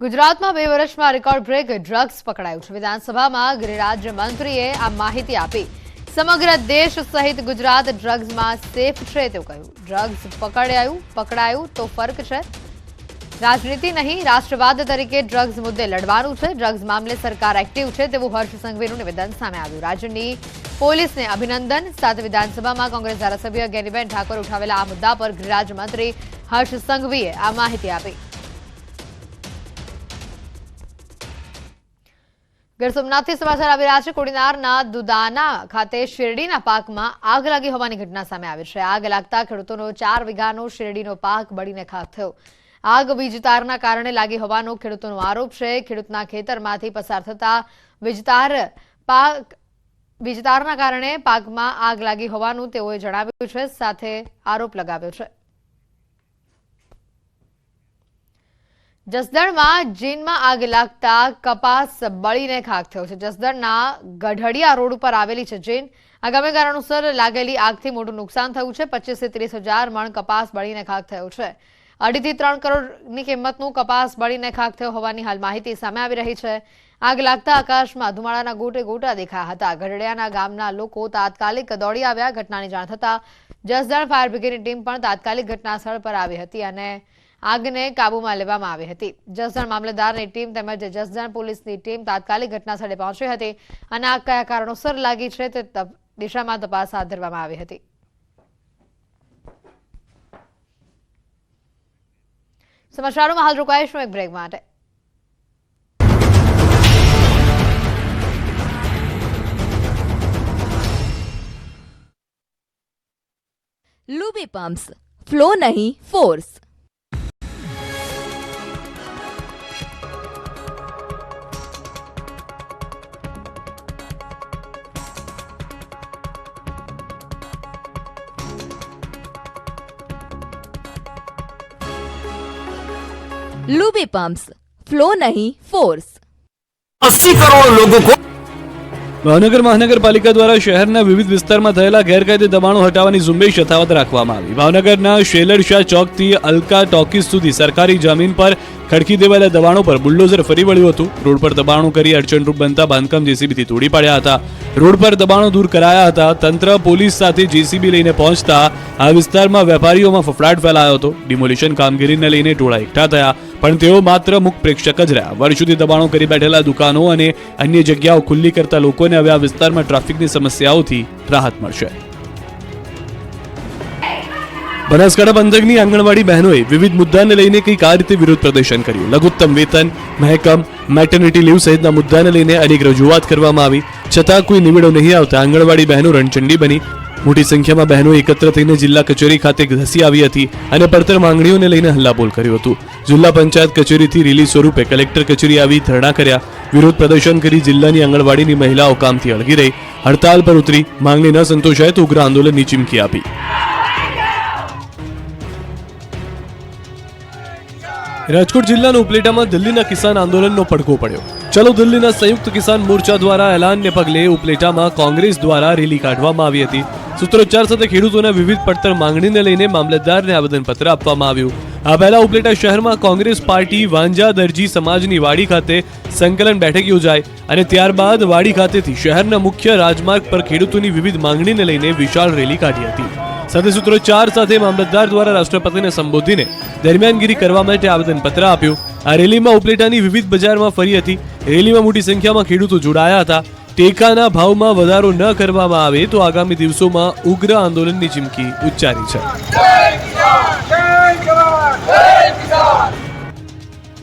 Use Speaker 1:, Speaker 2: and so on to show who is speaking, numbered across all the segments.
Speaker 1: ગુજરાતમાં 2 વર્ષમાં record break drugs પકડાયું છે। વિધાનસભામાં ગૃહ રાજ્ય મંત્રીએ આ માહિતી આપી। સમગ્ર દેશ સહિત ગુજરાત ડ્રગ્સમાં સેફ છે તેવું કહ્યું। ડ્રગ્સ પકડાયું તો ફર્ક છે, રાજનીતિ નહીં રાષ્ટ્રવાદ તરીકે ડ્રગ્સ મુદ્દે લડવાનું છે। ડ્રગ્સ મામલે સરકાર એક્ટિવ છે તેવું હર્ષ સંઘવીનું નિવેદન સામે આવ્યું। રાજ્યની પોલીસને અભિનંદન સાથે વિધાનસભામાં કોંગ્રેસ ધારાસભ્ય જ્ઞાનીબેન ઠાકોર ઉઠાવેલા આ મુદ્દા પર ગૃહ રાજ્યમંત્રી હર્ષ સંઘવીએ આ માહિતી આપી। ગીર સોમનાથથી સમાચાર આવી રહ્યા છે। કોડીનારના દુદાના ખાતે શેરડીના પાકમાં આગ લાગી હોવાની ઘટના સામે આવી છે। આગ લાગતા ખેડૂતોનો 4 વીઘાનો શેરડીનો પાક બળીને ખાખ થયો। આગ વીજ તારના કારણે લાગી હોવાનો ખેડૂતોનો આરોપ છે। ખેડૂતના ખેતરમાંથી પસાર થતા વીજ તારના કારણે પાકમાં આગ લાગી હોવાનું તેઓએ જણાવ્યું છે, સાથે આરોપ લગાવ્યો છે। જસદણમાં જીનમાં આગ લાગતા કપાસ બળીને ખાખ થયો છે। જસદણના ગઢડિયા રોડ ઉપર આવેલી છે જીન। આગામી કારણોસર લાગેલી આગથી મોટું નુકસાન થયું છે। 25 થી 30 હજાર મણ કપાસ બળીને ખાખ થયો છે। 2.5 થી 3 કરોડની કિંમતનું કપાસ બળીને ખાખ થયો હોવાની હાલ માહિતી સામે આવી રહી છે। આગ લાગતા આકાશમાં ધુમાડાના ગોટે ગોટા દેખાયા હતા। ગઢડિયાના ગામના લોકો તાત્કાલિક દોડી આવ્યા। ઘટનાની જાણ થતાં જસદણ ફાયર બ્રિગેડની ટીમ પણ તાત્કાલિક ઘટના સ્થળ પર આવી હતી અને આગને કાબૂમાં લેવામાં આવી હતી। જસદણ મામલતદારની ટીમ તેમજ જસદણ પોલીસની ટીમ તાત્કાલિક ઘટના સ્થળે પહોંચી હતી અને આગ કયા કારણોસર લાગી છે તે દિશામાં તપાસ હાથ ધરવામાં આવી હતી। સમાચારોમાં હાલ રોકાઈશું એક બ્રેક માટે।
Speaker 2: લુબી પમ્પ્સ, ફ્લો નહીં ફોર્સ। लूबी पंप्स, फ्लो नहीं फोर्स।
Speaker 3: 80 करोड़ लोगों को
Speaker 4: ભાવનગર મહાનગરપાલિકા દ્વારા શહેરના વિવિધ વિસ્તારમાં થયેલા ગેરકાયદે દબાણો હટાવવાની ઝુંબેશ યથાવત રાખવામાં આવી। ભાવનગરના શેલરશાહ ચોકથી અલકા ટોકીઝ સુધી સરકારી જમીન પર ખડકી દેવાયેલા દબાણો પર બુલડોઝર ફરી વળ્યું હતું। રોડ પર દબાણો કરી અડચણરૂપ બનતા બાંધકામ જેસીબીથી તોડી પાડ્યા હતા। રોડ પર દબાણો દૂર કરાયા હતા। તંત્ર પોલીસ સાથે જેસીબી લઈને પહોંચતા આ વિસ્તારમાં વેપારીઓમાં ફફડાટ ફેલાયો હતો। ડિમોલિશન કામગીરીને લઈને ટોળા એકઠા થયા, પણ તેઓ માત્ર મુખ પ્રેક્ષક જ રહ્યા। વર્ષ સુધી દબાણો કરી બેઠેલા દુકાનો અને અન્ય જગ્યાઓ ખુલ્લી કરતા લોકોને હવે આ વિસ્તારમાં ટ્રાફિકની સમસ્યાઓથી રાહત મળશે। બનાસકાંઠા પંથકની આંગણવાડી બહેનોએ વિવિધ મુદ્દાને લઈને કંઈક આ રીતે વિરોધ પ્રદર્શન કર્યું। લઘુત્તમ વેતન, મહેકમ, મેટર્નિટી લીવ સહિતના મુદ્દાને લઈને અનેક રજૂઆત કરવામાં આવી, છતાં કોઈ નિવેડો નહીં આવતા આંગણવાડી બહેનો રણચંડી બની। મોટી સંખ્યામાં બહેનો એકત્ર થઈને જિલ્લા કચેરી ખાતે ધસી આવી હતી અને પડતર માંગણીઓને લઈને હલ્લાબોલ કર્યું હતું। જિલ્લા પંચાયત કચેરીથી રિલીઝ સ્વરૂપે કલેક્ટર કચેરી આવી ધરણા કર્યા। વિરોધ પ્રદર્શન કરી જિલ્લાની આંગણવાડીની મહિલાઓ કામથી અળગી રહી, હડતાલ પર ઉતરી। માંગણી ન સંતોષાય તો ઉગ્ર આંદોલનની ચીમકી આપી। રાજકોટ જિલ્લાના ઉપલેટામાં દિલ્હીના કિસાન આંદોલનનો પડઘો પડ્યો। ચલો દિલ્હીના સંયુક્ત કિસાન મોરચા દ્વારા એલાનને પગલે ઉપલેટામાં કોંગ્રેસ દ્વારા રેલી કાઢવામાં આવી હતી। સૂત્રોચ્ચાર સાથે ખેડૂતોના વિવિધ પડતર માંગણીને લઈને મામલતદારને આવેદનપત્ર આપવામાં આવ્યું। આ પહેલા ઉપલેટા શહેરમાં કોંગ્રેસ પાર્ટી વાંજા દરજી સમાજની વાડી ખાતે સંકલન બેઠક યોજાઈ અને ત્યારબાદ વાડી ખાતેથી શહેરના મુખ્ય રાજમાર્ગ પર ખેડૂતોની વિવિધ માંગણીને લઈને વિશાળ રેલી કાઢી હતી। સાથે સૂત્રોચ્ચાર સાથે મામલતદાર દ્વારા રાષ્ટ્રપતિને સંબોધીને દરમિયાનગીરી કરવા માટે આવેદનપત્ર આપ્યું। આ રેલીમાં ઉપલેટાની વિવિધ બજારમાં ફરી હતી। રેલીમાં મોટી સંખ્યામાં ખેડૂતો જોડાયા હતા। ટેકાના ભાવમાં વધારો ન કરવામાં આવે તો આગામી દિવસોમાં ઉગ્ર આંદોલનની ચીમકી ઉચ્ચારી છે।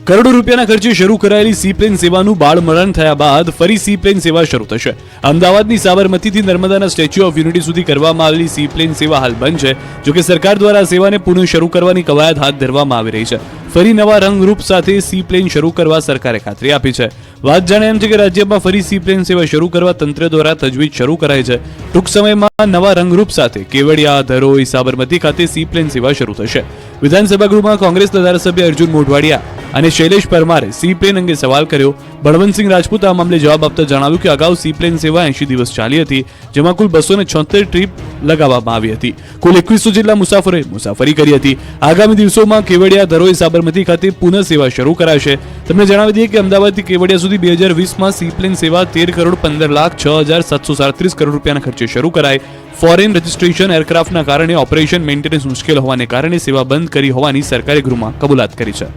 Speaker 4: કરોડો રૂપિયાના ખર્ચે શરૂ કરાયેલી સી પ્લેન સેવાનું બાળમરણ થયા બાદ ફરી સી પ્લેન સેવા શરૂ થશે। અમદાવાદની સાબરમતીથી નર્મદાના સ્ટેચ્યુ ઓફ યુનિટી સુધી કરવામાં આવેલી સી પ્લેન સેવા હાલ બંધ છે। જોકે સરકાર દ્વારા આ સેવાને પુનઃ શરૂ કરવાની કવાયત હાથ ધરવામાં આવી રહી છે। ફરી નવા રંગરૂપ સાથે સી પ્લેન શરૂ કરવા સરકારે ખાતરી આપી છે। વાત જાણે એમ છે કે રાજ્યમાં ફરી સી પ્લેન સેવા શરૂ કરવા તંત્ર દ્વારા તજવીજ શરૂ કરાઈ છે। ટૂંક સમયમાં નવા રંગરૂપ સાથે કેવડિયા, ધરોઈ, સાબરમતી ખાતે સી પ્લેન સેવા શરૂ થશે। વિધાનસભા ગૃહમાં કોંગ્રેસના ધારાસભ્ય અર્જુન મોઢવાડિયા અને શૈલેષ પરમારે સી પ્લેન અંગે સવાલ કર્યો. બળવંતસિંહ રાજપૂત આ મામલે જવાબ આપતા જણાવ્યું કે અગાઉ સી પ્લેન સેવા 80 દિવસ ચાલી હતી, જેમાં કુલ 276 ટ્રીપ લગાવવામાં આવી હતી. કુલ 2100 જેટલા મુસાફરોએ મુસાફરી કરી હતી. આગામી દિવસોમાં કેવડિયા, ધરોઈ, સાબરમતી ખાતે પુનઃ સેવા શરૂ કરાશે. તમને જણાવી દઈએ કે અમદાવાદથી કેવડિયા સુધી 2020માં સી પ્લેન સેવા 13,15,06,737 કરોડ રૂપિયાના ખર્ચે શરૂ કરાઈ. ફોરેન રજિસ્ટ્રેશન એરક્રાફ્ટના કારણે ઓપરેશન મેન્ટેનન્સ મુશ્કેલ હોવાને કારણે સેવા બંધ કરી હોવાની સરકારે ગૃહમાં કબૂલાત કરી છે.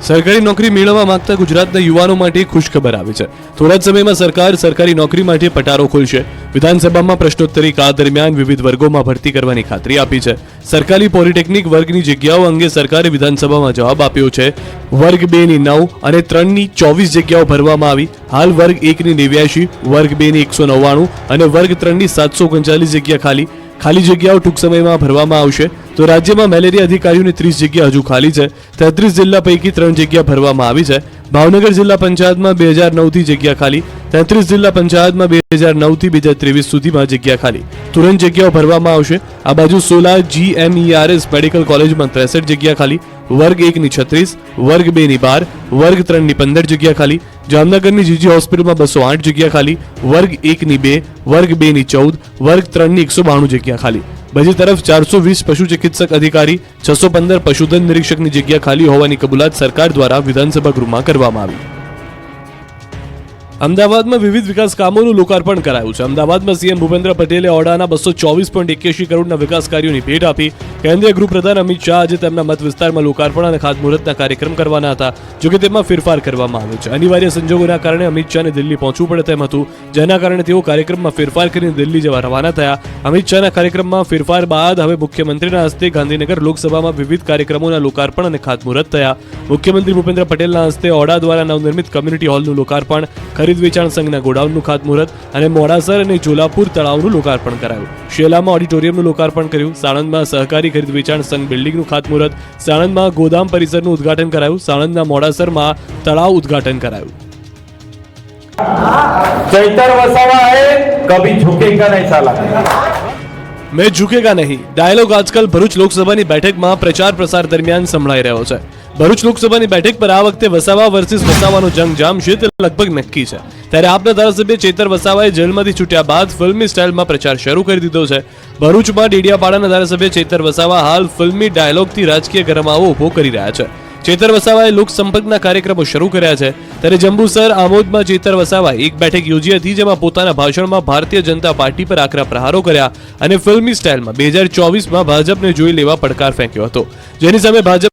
Speaker 4: સરકારી નોકરી મેળવવા માંગતા ગુજરાતના યુવાનો માટે ખુશખબર આવી છે. થોડા જ સમયમાં સરકાર સરકારી નોકરી માટે પટારો ખોલશે. વિધાનસભામાં પ્રશ્નોત્તરી કાળ દરમિયાન વિવિધ વર્ગોમાં ભરતી કરવાની ખાતરી આપી છે. સરકારી પોલિટેકનિક વર્ગની જગ્યાઓ અંગે સરકારે વિધાનસભામાં જવાબ આપ્યો છે. વર્ગ 2 ની 9 અને 3 ની 24 જગ્યાઓ ભરવામાં આવી. હાલ વર્ગ 1 ની 89, વર્ગ 2 ની 199 અને વર્ગ 3 ની 739 જગ્યા ખાલી જગ્યાઓ ટૂંક સમયમાં ભરવામાં આવશે. તો રાજ્યમાં મેલેરિયા અધિકારીઓની 30 જગ્યા હજુ ખાલી છે. 33 જિલ્લા પૈકી 3 જગ્યા ભરવામાં આવી છે. ભાવનગર જિલ્લા પંચાયતમાં 2009 થી જગ્યા ખાલી. 33 જિલ્લા પંચાયતમાં 2009 થી 2023 સુધીમાં જગ્યા ખાલી. તુરંત જગ્યાઓ ભરવામાં આવશે. આ બાજુ સોલા GMERS મેડિકલ કોલેજમાં 63 જગ્યા ખાલી. વર્ગ 1 ની 36, વર્ગ 2 ની 12, વર્ગ 3 ની 15 જગ્યા ખાલી. જામનગરની જીજી હોસ્પિટલમાં 208 જગ્યા ખાલી. વર્ગ 1 ની 2, વર્ગ 2 ની 14, વર્ગ 3 ની 192 જગ્યા ખાલી. બીજી તરફ 420 પશુ ચિકિત્સક અધિકારી, 615 પશુધન નિરીક્ષકની જગ્યા ખાલી હોવાની કબૂલાત સરકાર દ્વારા વિધાનસભા ગૃહમાં કરવામાં આવી. અમદાવાદમાં વિવિધ વિકાસ કામોનું લોકાર્પણ કરાયું છે. અમદાવાદમાં સીએમ ભૂપેન્દ્ર પટેલે ઓડાના 224.81 કરોડના વિકાસ કાર્યોની ભેટ આપી. કેન્દ્રીય ગૃહપ્રધાન અમિત શાહ આજે તેમના મત વિસ્તારમાં લોકાર્પણ અને ખાતમુહૂર્તના કાર્યક્રમ કરવાના હતા. જોકે તેમાં ફેરફાર કરવામાં આવ્યો છે. અનિવાર્ય સંજોગોના કારણે અમિત શાહને દિલ્હી પહોંચવું પડે તેમ હતું, જેના કારણે તેઓ કાર્યક્રમમાં ફેરફાર કરીને દિલ્હી જવા રવાના થયા. અમિત શાહના કાર્યક્રમમાં ફેરફાર બાદ હવે મુખ્યમંત્રીના હસ્તે ગાંધીનગર લોકસભામાં વિવિધ કાર્યક્રમોના લોકાર્પણ અને ખાતમુહૂર્ત થયા. મુખ્યમંત્રી ભૂપેન્દ્ર પટેલના હસ્તે ઓડા દ્વારા નવનિર્મિત કમ્યુનિટી હોલનું લોકાર્પણ, ખરીદ વેચાણ સંઘના ગોડાઉનનું ખાતમુહૂર્ત અને મોડાસર અને જોલાપુર તળાવનું લોકાર્પણ કરાયું. શેલામાં ઓડિટોરિયમનું લોકાર્પણ કર્યું. સાણંદમાં સહકારી ખરીદ વેચાણ સંઘ બિલ્ડિંગનું ખાતમુહૂર્ત, સાણંદમાં ગોદામ પરિસરનું ઉદ્ઘાટન કરાયું. સાણંદના મોડાસરમાં તળાવ ઉદ્ઘાટન કરાયું.
Speaker 3: चैतर वसावा है, कभी झुकेगा नहीं साला.
Speaker 4: મેં ઝુકેગા નહીં ડાયલોગ આજકાલ ભરૂચ લોકસભાની બેઠકમાં પ્રચાર પ્રસાર દરમિયાન સંભળાઈ રહ્યો છે. ભરૂચ લોકસભાની બેઠક પર આ વખતે વસાવા વર્સિસ વસાવાનો જંગ જામશે તે લગભગ નક્કી છે. ત્યારે આપના ધારાસભ્ય ચેતર વસાવાએ જેલમાંથી છૂટ્યા બાદ ફિલ્મી સ્ટાઇલમાં પ્રચાર શરૂ કરી દીધો છે. ભરૂચમાં ડેડિયાપાડાના ધારાસભ્ય ચેતર વસાવા હાલ ફિલ્મી ડાયલોગથી રાજકીય ગરમાવો ઉભો કરી રહ્યા છે. ચેતર વસાવાએ લોકસંપર્કના કાર્યક્રમો શરૂ કર્યા છે. ત્યારે જંબુસર આમોદમાં ચેતર વસાવાએ એક બેઠક યોજી હતી, જેમાં પોતાના ભાષણમાં ભારતીય જનતા પાર્ટી પર આકરા પ્રહારો કર્યા અને ફિલ્મી સ્ટાઇલમાં 2024માં ભાજપને જોઈ લેવા પડકાર ફેંક્યો હતો, જેની સામે ભાજપ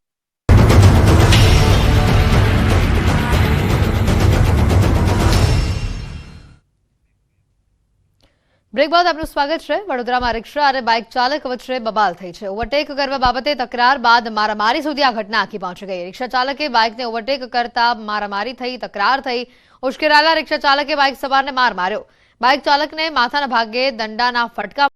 Speaker 1: બ્રેક બાદ આપનું સ્વાગત છે. વડોદરામાં રિક્ષા અને બાઇક ચાલક વચ્ચે બબાલ થઈ છે. ઓવરટેક કરવા બાબતે તકરાર બાદ મારામારી સુધી આ ઘટના આખી પહોંચી ગઈ. રિક્ષા ચાલકે બાઇકને ઓવરટેક કરતા મારામારી થઈ, તકરાર થઈ. ઉશ્કેરાયેલા રિક્ષા ચાલકે બાઇક સવારને માર માર્યો. બાઇક ચાલકને માથાના ભાગે દંડાના ફટકા